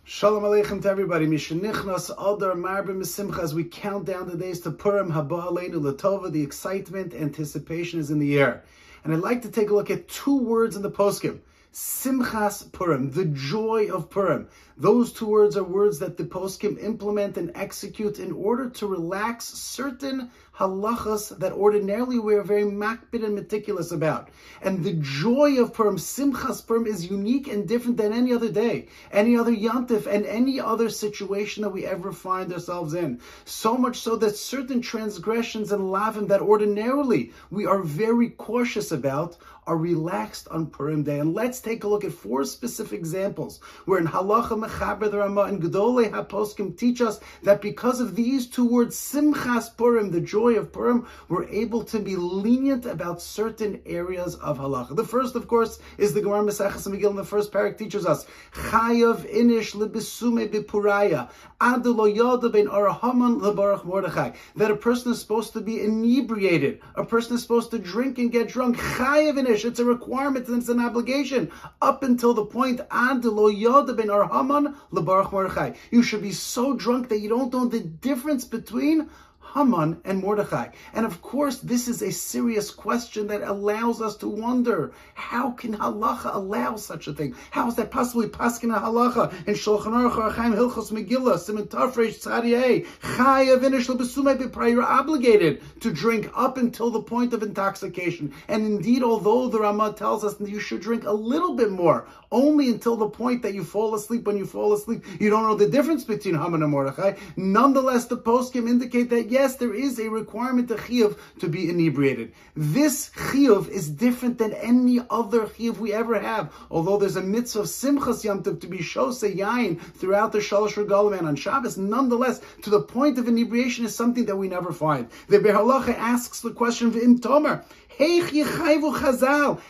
Shalom Aleichem to everybody. Mishenichnas Adar Marbim Simcha, as we count down the days to Purim, Haba Aleinu Latova, the excitement, anticipation is in the air. And I'd like to take a look at two words in the poskim. Simchas Purim, the joy of Purim. Those two words are words that the poskim implement and execute in order to relax certain halachas that ordinarily we are very makbid and meticulous about. And the joy of Purim, Simchas Purim, is unique and different than any other day, any other yantif, and any other situation that we ever find ourselves in. So much so that certain transgressions and lavim that ordinarily we are very cautious about are relaxed on Purim Day. And let's take a look at four specific examples where in Halacha Mechaber the Rama and Gedolei HaPoskim teach us that because of these two words, Simchas Purim, the joy of Purim, we're able to be lenient about certain areas of Halacha. The first, of course, is the Gemara Maseches Megillah. In the first parak teaches us Chayav inish lebisume bepuraya ad lo yada ben arahaman lebarach Mordechai, that a person is supposed to be inebriated, a person is supposed to drink and get drunk. Chayav inish, it's a requirement and it's an obligation up until the point ad lo yada ben arahaman lebarach Mordechai. You should be so drunk that you don't know the difference between Haman and Mordechai. And of course, this is a serious question that allows us to wonder, how can halacha allow such a thing? How is that possibly paskin halacha in Shulchan Aruch Arachaim Hilchos Megillah Siman Tafresh Tzadiyeh Chayav inish lebesumei b'praya? You're obligated to drink up until the point of intoxication. And indeed, although the Rama tells us that you should drink a little bit more, only until the point that you fall asleep. When you fall asleep, you don't know the difference between Haman and Mordechai. Nonetheless, the poskim indicate that yes, there is a requirement of chiyuv to be inebriated. This chiyuv is different than any other chiyuv we ever have. Although there's a mitzvah of simchas yom tov to be shosei yain throughout the shalosh regalim and on Shabbos, nonetheless, to the point of inebriation is something that we never find. The Be'er Halacha asks the question v'im tomer,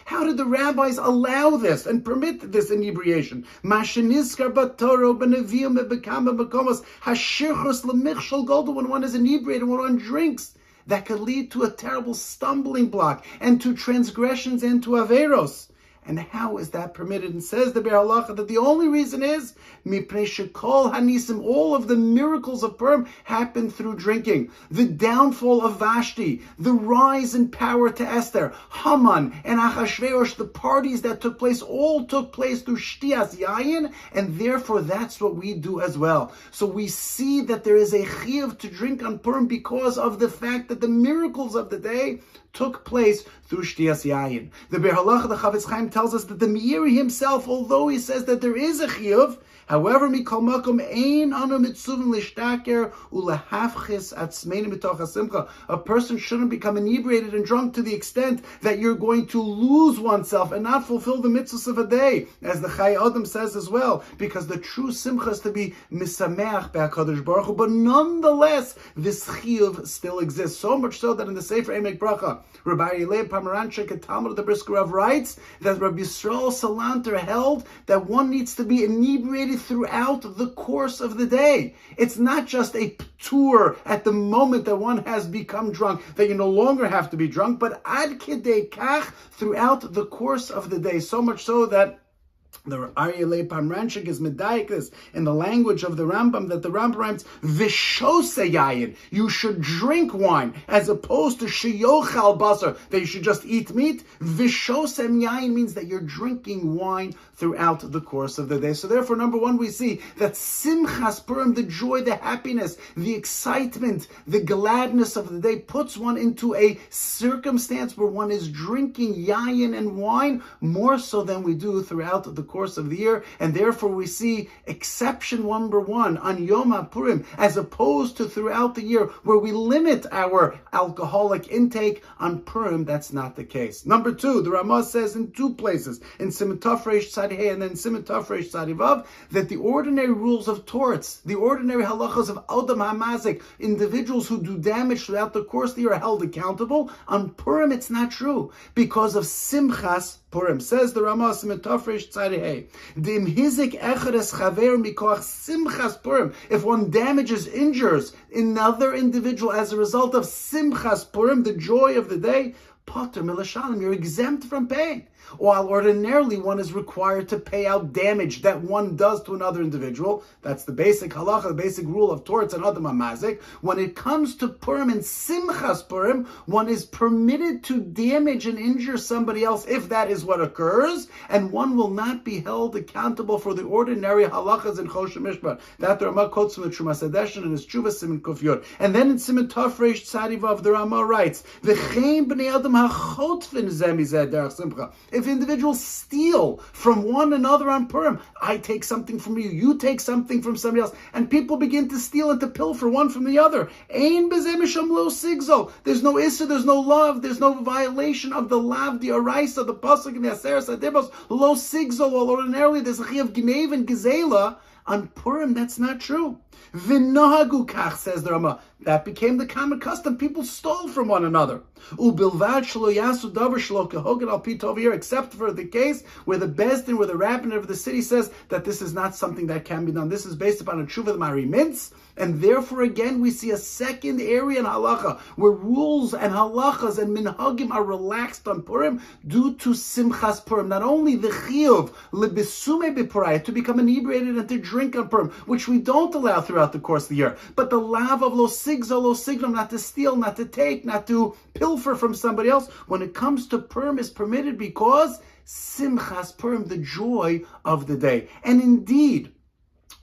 how did the rabbis allow this and permit this inebriation? When one is inebriated, when one drinks, that could lead to a terrible stumbling block and to transgressions and to averos. And how is that permitted? And says the Be'er Halacha that the only reason is mipnei shekol hanisim, all of the miracles of Purim happened through drinking. The downfall of Vashti, the rise in power to Esther, Haman and Achashverosh, the parties that took place, all took place through shtias yayin, and therefore that's what we do as well. So we see that there is a chiyuv to drink on Purim because of the fact that the miracles of the day took place through shtias yayin. The Be'er Halacha, the Chavetz Chaim, tells us that the Meiri himself, although he says that there is a chiyuv, however, mikol makom ein anu mitzuvim lishtaker ulehafchis atzmeinu mitoch hasimcha. A person shouldn't become inebriated and drunk to the extent that you're going to lose oneself and not fulfill the mitzvahs of a day, as the Chai Adam says as well, because the true simcha is to be misameach be'HaKadosh Baruch Hu. But nonetheless, this chiyuv still exists. So much so that in the Sefer Emek Bracha, Rabbi Yelei Pomeranchik, a Talmud of the Brisker Rav, writes that Rabbi Yisrael Salanter held that one needs to be inebriated throughout the course of the day. It's not just a tour at the moment that one has become drunk, that you no longer have to be drunk, but ad kidei kach, throughout the course of the day. So much so that the Aryeh Pomeranchik is medayik this in the language of the Rambam, that the Rambam rhymes v'shosei yayin. You should drink wine as opposed to sheyochal basar, that you should just eat meat. V'shosem yayin means that you're drinking wine throughout the course of the day. So therefore, number one, we see that Simchas Purim, the joy, the happiness, the excitement, the gladness of the day, puts one into a circumstance where one is drinking yayin and wine more so than we do throughout the course of the year. And therefore we see exception number one on Yom HaPurim, as opposed to throughout the year where we limit our alcoholic intake. On Purim, that's not the case. Number two, the Ramah says in two places, in Siman Tafresh Tzadi Hey and then Siman Tafresh Tzadi Vav, that the ordinary rules of torts, the ordinary halachas of Adam HaMazik, individuals who do damage throughout the course of the year, are held accountable. On Purim, it's not true because of Simchas Purim. Says the Ramah, Siman Tafresh Tzadi Hey, Dim hizik echeres chaver mikoach Simchas Purim. If one damages, injures another individual as a result of Simchas Purim, the joy of the day, Potter Milashalim, you're exempt from paying. While ordinarily one is required to pay out damage that one does to another individual. That's the basic halacha, the basic rule of torts and adam hamazik. When it comes to Purim and Simchas Purim, one is permitted to damage and injure somebody else if that is what occurs, and one will not be held accountable for the ordinary halachas in Choshen Mishpat. That the Rama quotes from the Trumas Hadeshin in his Tshuva Siman Kuf Yud. And then in Siman Tov Reish Tzadivav, the Rama writes, "V'chein b'nei adam hachotfin zeh mizeh derech simcha." If individuals steal from one another on Purim, I take something from you, you take something from somebody else, and people begin to steal and to pilfer one from the other. Ein b'zeh misham lo sigzol. There's no issa, there's no love, there's no violation of the lav, the araisa, the pasuk, and the aseres adibos. Lo sigzol. Well, ordinarily there's a chi of gnev and gezela. On Purim, that's not true. V'nohagu kach, says the Rama. That became the common custom. People stole from one another. Ubilvad shelo yasu davar shelo kehogen al pi tov here, except for the case where the bezdin, where the rabbin of the city says that this is not something that can be done. This is based upon a tshuva of the Marimintz, and therefore again we see a second area in halacha where rules and halachas and minhagim are relaxed on Purim due to Simchas Purim. Not only the chiyuv lebisume b'Purim, to become inebriated and to drink on Purim, which we don't allow throughout the course of the year, but the lav of lo sigzo, lo signum, not to steal, not to take, not to pilfer from somebody else, when it comes to Purim is permitted because Simchas Purim, the joy of the day. And indeed,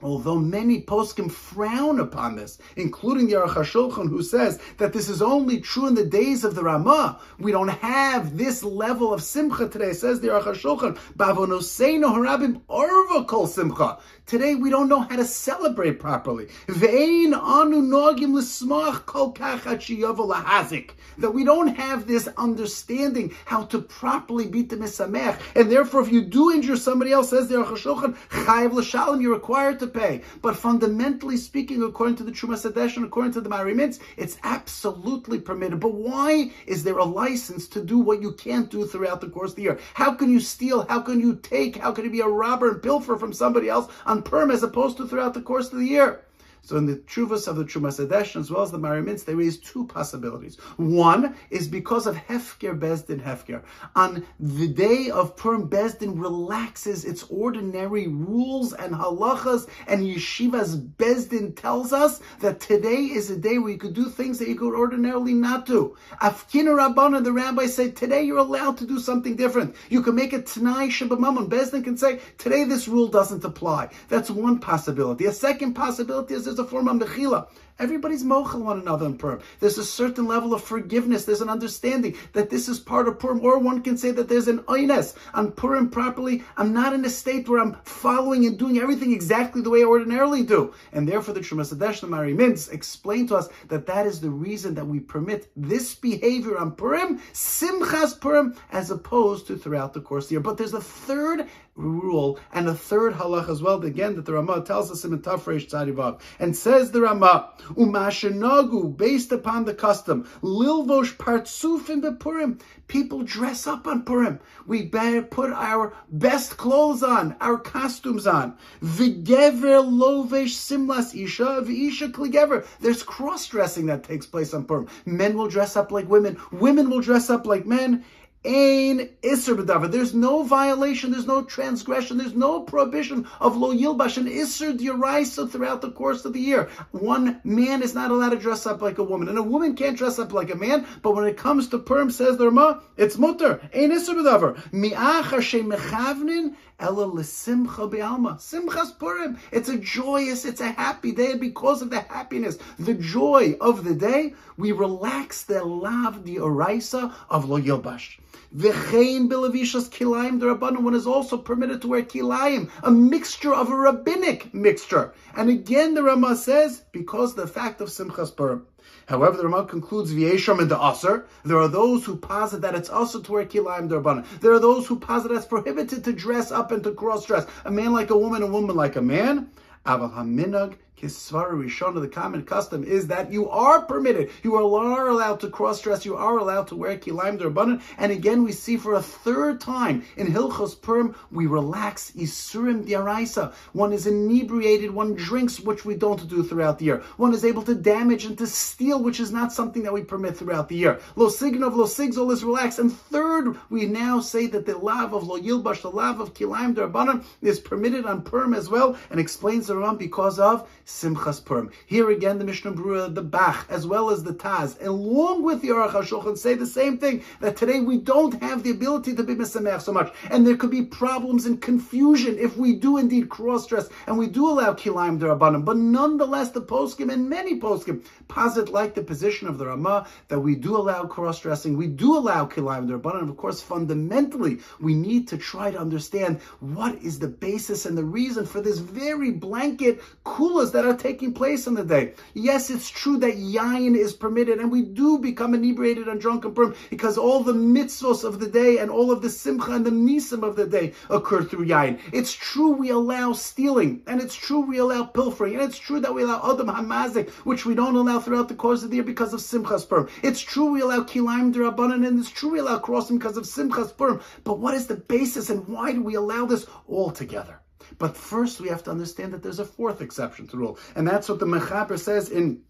although many poskim frown upon this, including the Aruch HaShulchan, who says that this is only true in the days of the Ramah, we don't have this level of simcha today, says the Aruch HaShulchan, Bavonoseinu harabim orva kol simcha. Today we don't know how to celebrate properly. Ve'ein anu nogim l'smach kol kach ad sheyavo lahazik. That we don't have this understanding how to properly beat the misamech, and therefore if you do injure somebody else, says the Aruch HaShulchan, chayiv l'shalom, you're required to pay. But fundamentally speaking, according to the Trumas Hadeshin, according to the Marimintz, it's absolutely permitted. But why is there a license to do what you can't do throughout the course of the year? How can you steal? How can you take? How can you be a robber and pilfer from somebody else on Purim as opposed to throughout the course of the year? So in the Chuvas of the Trumas Hadeshin as well as the Marimintz, they raise two possibilities. One is because of Hefker Bezdin Hefker. On the day of Purim, Bezdin relaxes its ordinary rules and halachas, and Yeshiva's Bezdin tells us that today is a day where you could do things that you could ordinarily not do. Afkin Rabbana, the rabbis say, today you're allowed to do something different. You can make a T'nai Shabbat. Bezdin can say, today this rule doesn't apply. That's one possibility. A second possibility is there's a form of mechila. Everybody's mochel one another in Purim. There's a certain level of forgiveness. There's an understanding that this is part of Purim. Or one can say that there's an oines on Purim properly. I'm not in a state where I'm following and doing everything exactly the way I ordinarily do. And therefore the Trumas Hadeshin, the Marimintz, explain to us that that is the reason that we permit this behavior on Purim, Simchas Purim, as opposed to throughout the course of the year. But there's a third rule and a third halach as well, again, that the Ramah tells us in Tov Reish Tzadivav. And says the Ramah, Umashanagu, based upon the custom, Lilvosh Partsufin bePurim. People dress up on Purim. We put our best clothes on, our costumes on. V'gever lovesh simlas isha, v'isha kligever. There's cross-dressing that takes place on Purim. Men will dress up like women. Women will dress up like men. Ein Isser b'davar. There's no violation, there's no transgression, there's no prohibition of lo yilbash and Isser d'oraisa throughout the course of the year. One man is not allowed to dress up like a woman, and a woman can't dress up like a man, but when it comes to Purim, says the Rama, it's mutter. Ein Isser b'davar. Mi'ach Hashem mechavnin ela l'simcha be'alma. Simchas Purim. It's a joyous, it's a happy day, and because of the happiness, the joy of the day, we relax the lav d'oraisa of lo yilbash. V'chein b'levishas kilayim d'Rabbanan, one is also permitted to wear kilayim, a mixture of a rabbinic mixture. And again, the Ramah says, because of the fact of Simchas Purim. However, the Ramah concludes v'yesham and the aser. There are those who posit that it's also to wear kilayim d'Rabbanan. There are those who posit that it's prohibited to dress up and to cross-dress. A man like a woman like a man. Aval haminag Kisvara Rishona, the common custom is that you are permitted, you are allowed to cross-dress, you are allowed to wear kilayim d'Rabbanan. And again, we see for a third time in Hilchos Purim, we relax Isurim D'Oraisa. One is inebriated, one drinks, which we don't do throughout the year. One is able to damage and to steal, which is not something that we permit throughout the year. Lo Signov, Lo Sigzol is relaxed. And third, we now say that the lav of Lo Yilbash, the lav of kilayim d'Rabbanan, is permitted on Purim as well, and explains the Rambam because of Simchas Purim. Here again, the Mishnah Berurah, the Bach, as well as the Taz, along with the Aruch HaShulchan, say the same thing, that today we don't have the ability to be Mesameach so much, and there could be problems and confusion if we do indeed cross-dress, and we do allow Kilayim d'Rabbanan. But nonetheless, the poskim, and many poskim, posit like the position of the Ramah, that we do allow cross-dressing, we do allow Kilayim d'Rabbanan, and of course, fundamentally, we need to try to understand what is the basis and the reason for this very blanket kulas that are taking place in the day. Yes, it's true that yayin is permitted, and we do become inebriated and drunk and Purim because all the mitzvos of the day and all of the simcha and the nisim of the day occur through yayin. It's true we allow stealing, and it's true we allow pilfering, and it's true that we allow adam hamazik, which we don't allow throughout the course of the year because of simchas Purim. It's true we allow kilayim d'Rabbanan, and it's true we allow crossing because of simchas Purim. But what is the basis, and why do we allow this all together? But first, we have to understand that there's a fourth exception to the rule, and that's what the Mechaber says in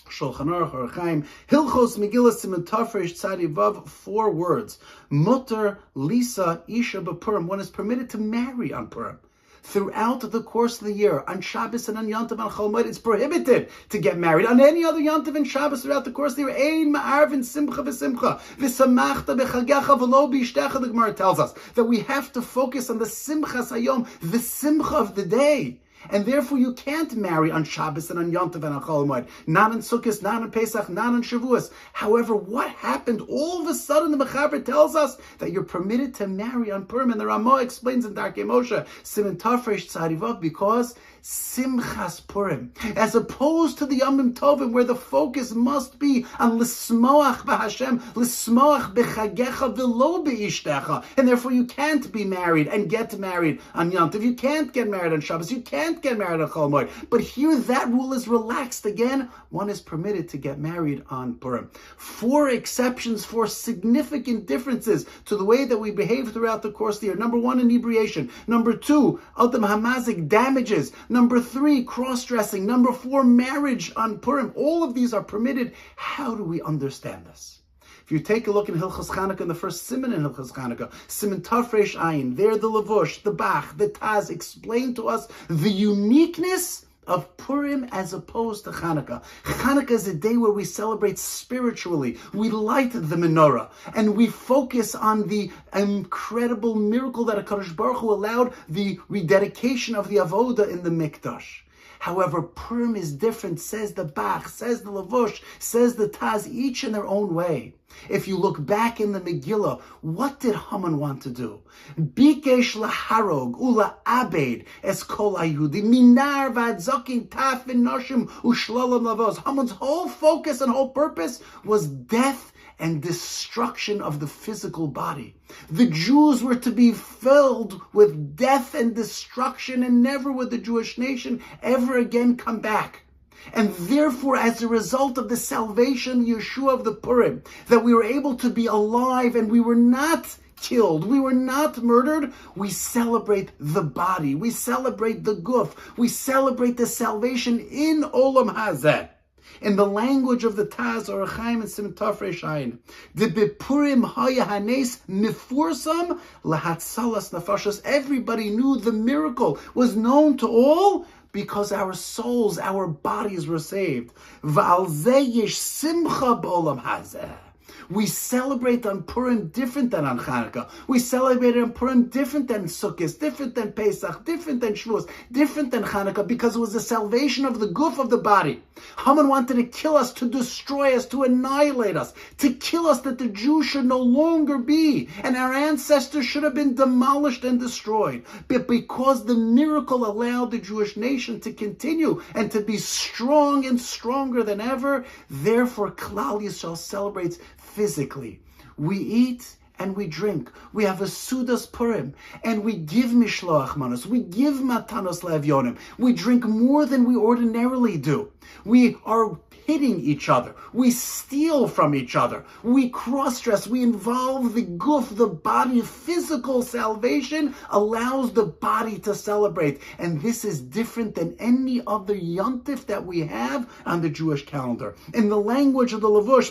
Shulchan Aruch Orach Chaim, Hilchos Megillah Siman Tafresh Tzadi Vav, 4 words. Mutter Lisa Isha B'Purim. One is permitted to marry on Purim. Throughout the course of the year, on Shabbos and on Yontav and Chol Moed, it's prohibited to get married. On any other Yontav and Shabbos throughout the course of the year, Ein Ma'arvin Simcha V'Simcha V'Samachta B'Chagecha V'Lo B'Ishtecha. The Gemara tells us that we have to focus on the Simchas Hayom, the Simcha of the day. And therefore, you can't marry on Shabbos and on Yontav and on Chol Moed, not on Sukkot, not on Pesach, not on Shavuos. However, what happened? All of a sudden, the Mechaber tells us that you're permitted to marry on Purim, and the Ramah explains in Darkei Moshe, Siman Tafresh Tzadi Vav, because Simchas Purim, as opposed to the Yomim Tovim, where the focus must be on L'smoach b'Hashem, L'smoach b'Chagecha v'lo b'Ishtecha, and therefore you can't be married and get married on Yontav. You can't get married on Shabbos. You can't get married on Chol Moed. But here that rule is relaxed again. One is permitted to get married on Purim. 4 exceptions, 4 significant differences to the way that we behave throughout the course of the year. Number 1, inebriation. Number 2, Adam Hamazik, damages. Number 3, cross-dressing. Number 4, marriage on Purim. All of these are permitted. How do we understand this? If you take a look in Hilchos Chanukah, in the first Siman in Hilchos Chanukah, Siman Tafresh Ayin, there the Levush, the Bach, the Taz explain to us the uniqueness of Purim as opposed to Chanukah. Chanukah is a day where we celebrate spiritually. We light the menorah, and we focus on the incredible miracle that HaKadosh Baruch Hu allowed the rededication of the Avodah in the Mikdash. However, Purim is different, says the Bach, says the Levush, says the Taz, each in their own way. If you look back in the Megillah, what did Haman want to do? Bikesh laharog ula abed es kol hayudi minar v'adzokin taf v'noshim ushlolam lavos. Haman's whole focus and whole purpose was death and destruction of the physical body. The Jews were to be filled with death and destruction, and never would the Jewish nation ever again come back. And therefore, as a result of the salvation, Yeshua of the Purim, that we were able to be alive and we were not killed, we were not murdered, we celebrate the body, we celebrate the guf, we celebrate the salvation in Olam Hazeh. In the language of the Taz, Orach Chaim, and Siman Tafresh Ayin, the Bepurim Haya Hanes Mifursam Lahatzalas Nafashos. Everybody knew the miracle was known to all because our souls, our bodies were saved. V'al zeh yesh simcha b'olam hazeh. We celebrate on Purim different than on Chanukah. We celebrate on Purim different than Sukkot, different than Pesach, different than Shavuos, different than Chanukah, because it was the salvation of the guf of the body. Haman wanted to kill us, to destroy us, to annihilate us, to kill us, that the Jews should no longer be, and our ancestors should have been demolished and destroyed. But because the miracle allowed the Jewish nation to continue and to be strong and stronger than ever, therefore Klal Yisrael celebrates physically. We eat and we drink. We have a Sudas Purim, and we give Mishloach Manos. We give Matanos Le'Evyonim. We drink more than we ordinarily do. We are hitting each other. We steal from each other. We cross-dress. We involve the guf, the body. Physical salvation allows the body to celebrate. And this is different than any other yontif that we have on the Jewish calendar. In the language of the Levush,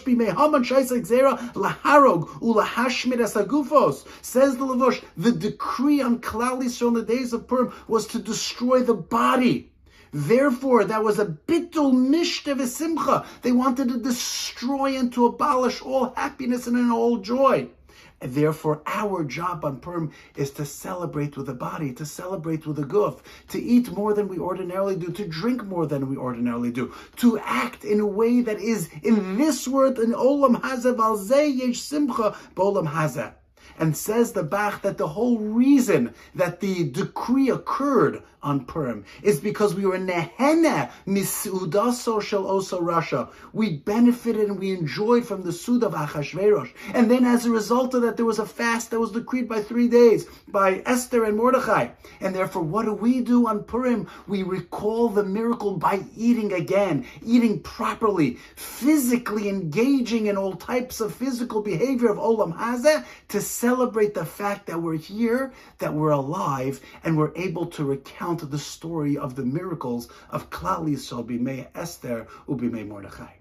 says the Levush, the decree on Klal Yisrael on the days of Purim was to destroy the body. Therefore, that was a bitul mishte v'simcha. They wanted to destroy and to abolish all happiness and all joy. And therefore, our job on Purim is to celebrate with the body, to celebrate with the guf, to eat more than we ordinarily do, to drink more than we ordinarily do, to act in a way that is in this word, in olam hazeh, val zeh yesh simcha b'olam hazeh. And says the Bach that the whole reason that the decree occurred on Purim is because we were nehena misudaso shel oso rasha. We benefited and we enjoyed from the Suda of Achashverosh. And then as a result of that, there was a fast that was decreed by 3 days by Esther and Mordechai. And therefore, what do on Purim? We recall the miracle by eating again, eating properly, physically engaging in all types of physical behavior of Olam Hazeh to celebrate the fact that we're here, that we're alive, and we're able to recount the story of the miracles of Klal Yisrael b'mei Esther u'b'mei Mordechai.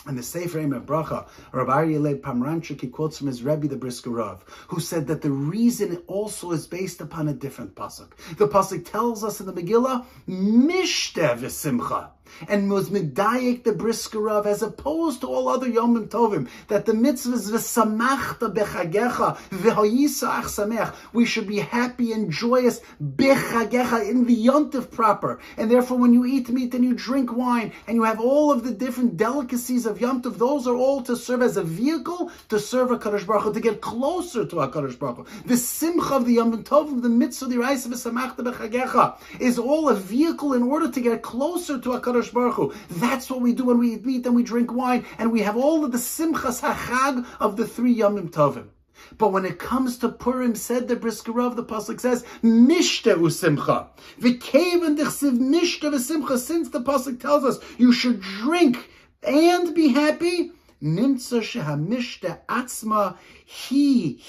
And the Sefer Eimah Bracha, Rabbi Aryeh Leib Pomeranchuk, he quotes from his Rebbe, the Brisker Rav, who said that the reason also is based upon a different pasuk. The pasuk tells us in the Megillah, Mishteh v'simcha, and was medayek the Brisker Rav, as opposed to all other Yomim Tovim, that the mitzvah is v'samachta bechagecha v'hoyisa ach sameach. We should be happy and joyous bechagecha, in the yontif proper. And therefore, when you eat meat and you drink wine and you have all of the different delicacies of Yom Tov, those are all to serve as a vehicle to serve HaKadosh Baruch Hu, to get closer to HaKadosh Baruch Hu. The simcha of the Yom Tov, of the mitzvah, the Raisa v'samachta bechagecha, is all a vehicle in order to get closer to HaKadosh Baruch Hu. That's what we do when we eat meat and we drink wine, and we have all of the simchas hachag of the 3 Yomim Tovim. But when it comes to Purim, said the Brisker Rav, the pasuk says, Mishte u'simcha. V'keven dichsiv mishte v'simcha. Since the pasuk tells us you should drink and be happy, nimtza shehamishte atzma he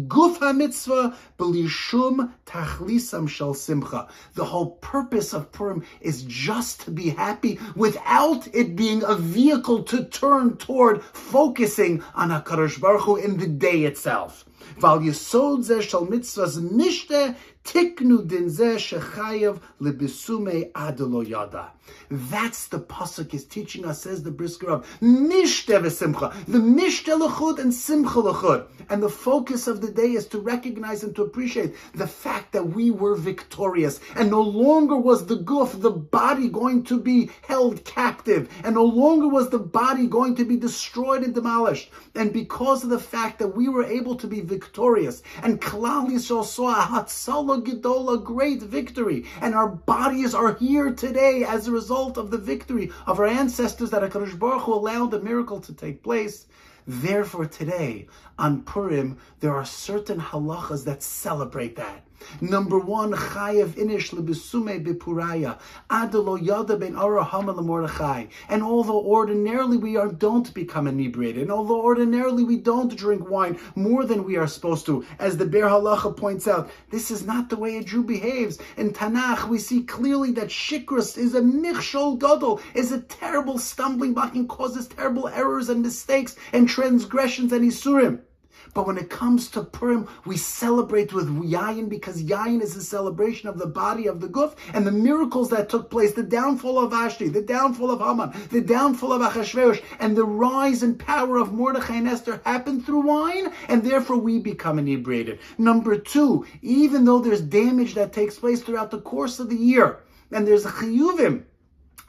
guf hamitzvah b'lishum tachlisam shel simcha. The whole purpose of Purim is just to be happy without it being a vehicle to turn toward focusing on HaKadosh Baruch Hu in the day itself. Val yesod zeh shel mitzvahs mishte tiknu din zeh shechayev lebisume ad lo yada. That's the pasuk is teaching us, says the Brisker Rav. Mishte v'simcha, the mishte l'chud and simcha l'chud. And the focus of the day is to recognize and to appreciate the fact that we were victorious, and no longer was the guf, the body, going to be held captive, and no longer was the body going to be destroyed and demolished. And because of the fact that we were able to be victorious, and Klal Yisrael saw a hatzalah gedol, a great victory, and our bodies are here today as a result of the victory of our ancestors, that HaKadosh Baruch Hu allowed the miracle to take place. Therefore, today, on Purim, there are certain halachas that celebrate that. Number 1, chayav inish lebesume bepuraya adelo yada ben ara hama lemordechai. And although ordinarily we don't become inebriated, and although ordinarily we don't drink wine more than we are supposed to, as the Ber Halacha points out, this is not the way a Jew behaves. In Tanakh, we see clearly that shikrus is a michshol gadol, is a terrible stumbling block and causes terrible errors and mistakes and transgressions and isurim. But when it comes to Purim, we celebrate with yayin, because yayin is a celebration of the body of the guf and the miracles that took place, the downfall of Vashti, the downfall of Haman, the downfall of Achashverosh, and the rise and power of Mordechai and Esther happened through wine, and therefore we become inebriated. Number 2, even though there's damage that takes place throughout the course of the year, and there's a chiyuvim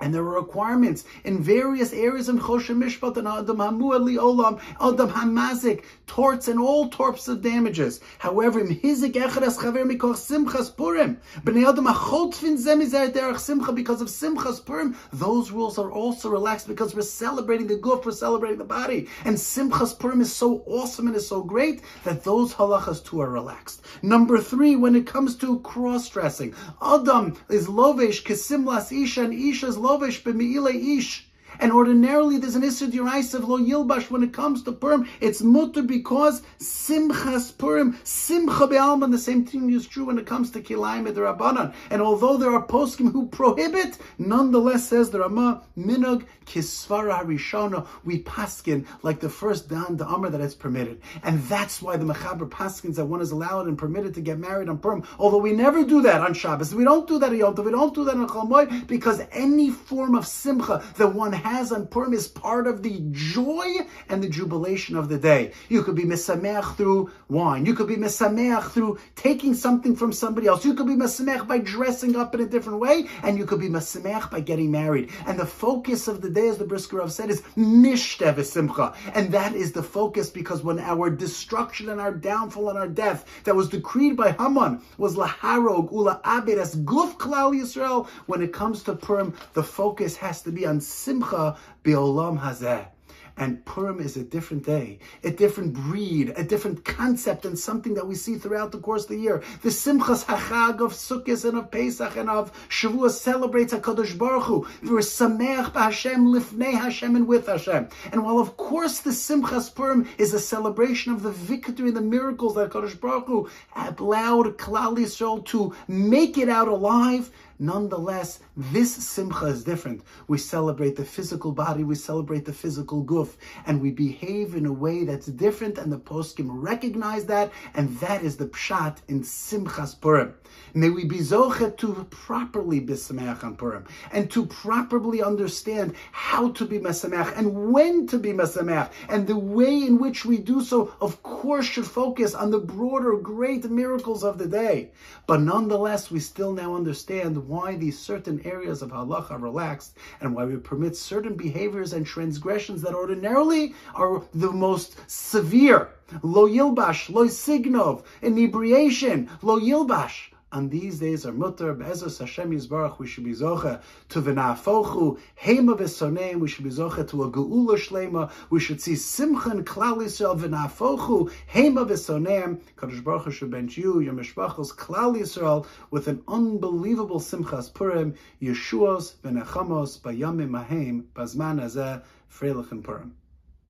And there are requirements in various areas in Choshen Mishpat and Adam Hamuad Li Olam, Adam Hamazik, torts and all types of damages. However, Mhizik Echeres Chaver Mikoch Simchas Purim, Bnei Adam Achot Fin Zemizayt Derech Simcha, because of Simchas Purim, those rules are also relaxed because we're celebrating the guf, we're celebrating the body. And Simchas Purim is so awesome and is so great that those halachas too are relaxed. Number 3, when it comes to cross-dressing, Adam is lovesh kesimlas isha, and isha is lovesh b'me'ilei ish. And ordinarily there's an Isser D'Oraisa of Lo Yilbash when it comes to Purim. It's mutter because Simchas Purim, Simcha Be'alman, the same thing is true when it comes to Kilayim D'Rabbanan. And although there are poskim who prohibit, nonetheless, says the Ramah, Minog Kisvara Harishona, we paskin like the first Dan Da'amr that it's permitted. And that's why the Mechaber paskins that one is allowed and permitted to get married on Purim. Although we never do that on Shabbos. We don't do that on Yom Tov. We don't do that on Chol Moed, because any form of Simcha that one has on Purim is part of the joy and the jubilation of the day. You could be mesameach through wine. You could be mesameach through taking something from somebody else. You could be mesameach by dressing up in a different way, and you could be mesameach by getting married. And the focus of the day, as the Brisker Rav said, is mishteh v'simcha. And that is the focus, because when our destruction and our downfall and our death that was decreed by Haman was laharog ula abed as guf klal Yisrael, when it comes to Purim, the focus has to be on simcha Be'olam hazeh. And Purim is a different day, a different breed, a different concept, and something that we see throughout the course of the year. The Simchas HaChag of Sukkot and of Pesach and of Shavuot celebrates HaKadosh Baruch Hu. We're Sameach b'Hashem, Lifnei Hashem, and with Hashem. And while of course the Simchas Purim is a celebration of the victory and the miracles that HaKadosh Baruch Hu allowed Klal Yisrael to make it out alive, nonetheless, this simcha is different. We celebrate the physical body, we celebrate the physical guf, and we behave in a way that's different, and the poskim recognize that, and that is the pshat in Simchas Purim. May we be zochet to properly be sameach on Purim, and to properly understand how to be mesameach, and when to be mesameach, and the way in which we do so, of course, should focus on the broader, great miracles of the day. But nonetheless, we still now understand why these certain areas of halacha are relaxed, and why we permit certain behaviors and transgressions that ordinarily are the most severe. Lo yilbash, lo signov, inebriation, lo yilbash. On these days are mutter, be'ezos Hashem Yisbarach, we should be zoche to v'na'afochu, heima v'soneim, we should be zoche to a geula shlema, we should see simcha and klal Yisrael, v'na'afochu, heima v'soneim, Kadosh Baruch Hu should bench you, your mishpachos, klal Yisrael, with an unbelievable simchas Purim, Yeshuos v'nechamos, bayamim mahem, bazman hazeh, freilich and Purim.